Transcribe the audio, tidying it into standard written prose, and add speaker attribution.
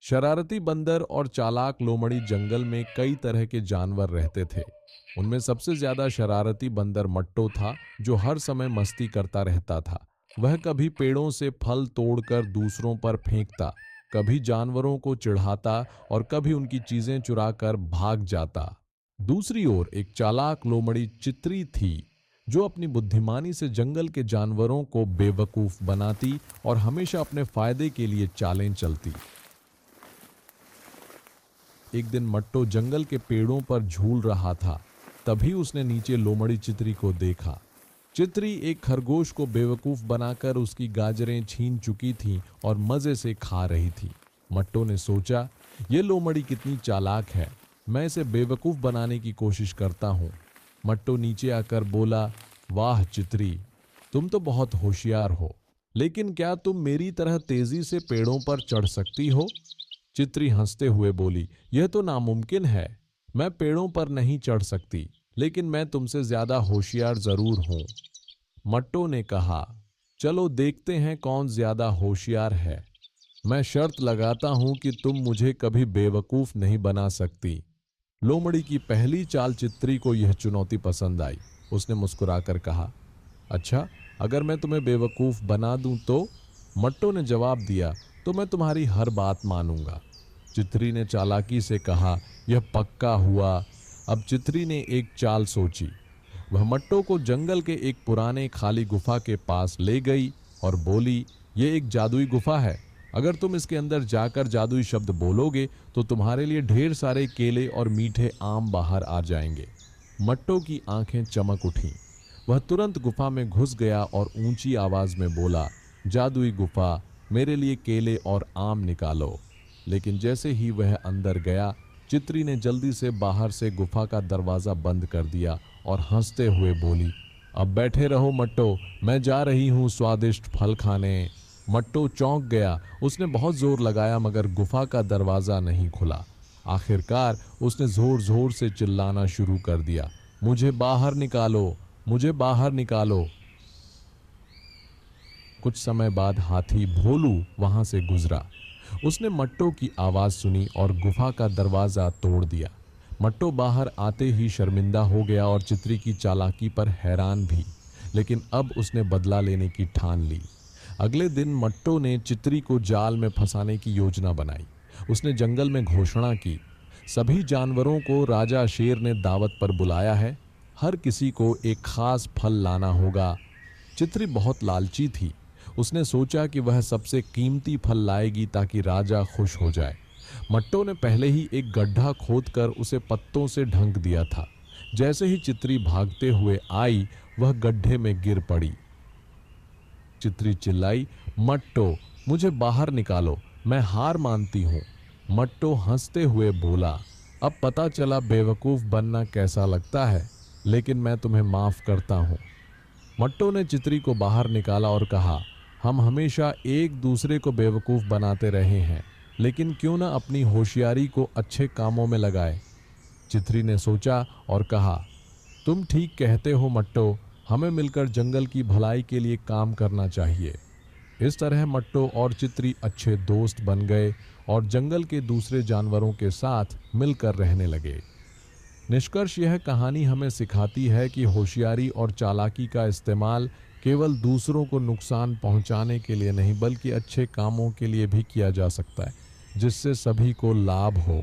Speaker 1: शरारती बंदर और चालाक लोमड़ी जंगल में कई तरह के जानवर रहते थे। उनमें सबसे ज्यादा शरारती बंदर मट्टो था, जो हर समय मस्ती करता रहता था। वह कभी पेड़ों से फल तोड़कर दूसरों पर फेंकता, कभी जानवरों को चिढ़ाता और कभी उनकी चीजें चुराकर भाग जाता। दूसरी ओर एक चालाक लोमड़ी चित्री थी, जो अपनी बुद्धिमानी से जंगल के जानवरों को बेवकूफ बनाती और हमेशा अपने फायदे के लिए चालें चलती। एक दिन मट्टो जंगल के पेड़ों पर झूल रहा था। तभी उसने नीचे लोमड़ी चित्री को देखा। चित्री एक खरगोश को बेवकूफ बनाकर उसकी गाजरें छीन चुकी थी और मजे से खा रही थी। मट्टो ने सोचा, ये लोमड़ी कितनी चालाक है, मैं इसे बेवकूफ बनाने की कोशिश करता हूँ। मट्टो नीचे आकर बोला, वाह चित्री, तुम तो बहुत होशियार हो, लेकिन क्या तुम मेरी तरह तेजी से पेड़ों पर चढ़ सकती हो? चित्री हंसते हुए बोली, यह तो नामुमकिन है। मैं पेड़ों पर नहीं चढ़ सकती, लेकिन मैं तुमसे ज्यादा होशियार जरूर हूं। मट्टो ने कहा, चलो देखते हैं कौन ज्यादा होशियार है। मैं शर्त लगाता हूं कि तुम मुझे कभी बेवकूफ नहीं बना सकती। लोमड़ी की पहली चाल चित्री को यह चुनौती पसंद आई। उसने मुस्कुराकर कहा, अच्छा, अगर मैं तुम्हें बेवकूफ बना दूं तो? मट्टो ने जवाब दिया, तो मैं तुम्हारी हर बात मानूंगा। चित्री ने चालाकी से कहा, यह पक्का हुआ। अब चित्री ने एक चाल सोची। वह मट्टो को जंगल के एक पुराने खाली गुफा के पास ले गई और बोली, यह एक जादुई गुफा है। अगर तुम इसके अंदर जाकर जादुई शब्द बोलोगे तो तुम्हारे लिए ढेर सारे केले और मीठे आम बाहर आ जाएंगे। मट्टो की आंखें चमक उठीं। वह तुरंत गुफा में घुस गया और ऊंची आवाज में बोला, जादुई गुफा, मेरे लिए केले और आम निकालो। लेकिन जैसे ही वह अंदर गया, चित्री ने जल्दी से बाहर से गुफा का दरवाजा बंद कर दिया और हंसते हुए बोली, अब बैठे रहो मट्टो, मैं जा रही हूँ स्वादिष्ट फल खाने। मट्टो चौंक गया। उसने बहुत जोर लगाया मगर गुफा का दरवाजा नहीं खुला। आखिरकार उसने जोर जोर से चिल्लाना शुरू कर दिया, मुझे बाहर निकालो, मुझे बाहर निकालो। कुछ समय बाद हाथी भोलू वहां से गुजरा। उसने मट्टो की आवाज सुनी और गुफा का दरवाजा तोड़ दिया। मट्टो बाहर आते ही शर्मिंदा हो गया और चित्री की चालाकी पर हैरान भी, लेकिन अब उसने बदला लेने की ठान ली। अगले दिन मट्टो ने चित्री को जाल में फंसाने की योजना बनाई। उसने जंगल में घोषणा की, सभी जानवरों को राजा शेर ने दावत पर बुलाया है, हर किसी को एक खास फल लाना होगा। चित्री बहुत लालची थी। उसने सोचा कि वह सबसे कीमती फल लाएगी ताकि राजा खुश हो जाए। मट्टो ने पहले ही एक गड्ढा खोदकर उसे पत्तों से ढक दिया था। जैसे ही चित्री भागते हुए आई, वह गड्ढे में गिर पड़ी। चित्री चिल्लाई, मट्टो, मुझे बाहर निकालो, मैं हार मानती हूँ। मट्टो हंसते हुए बोला, अब पता चला बेवकूफ बनना कैसा लगता है, लेकिन मैं तुम्हें माफ करता हूँ। मट्टो ने चित्री को बाहर निकाला और कहा, हम हमेशा एक दूसरे को बेवकूफ बनाते रहे हैं, लेकिन क्यों ना अपनी होशियारी को अच्छे कामों में लगाए। चित्री ने सोचा और कहा, तुम ठीक कहते हो मट्टो, हमें मिलकर जंगल की भलाई के लिए काम करना चाहिए। इस तरह मट्टो और चित्री अच्छे दोस्त बन गए और जंगल के दूसरे जानवरों के साथ मिलकर रहने लगे। निष्कर्ष यह कहानी हमें सिखाती है कि होशियारी और चालाकी का इस्तेमाल केवल दूसरों को नुकसान पहुंचाने के लिए नहीं, बल्कि अच्छे कामों के लिए भी किया जा सकता है, जिससे सभी को लाभ हो।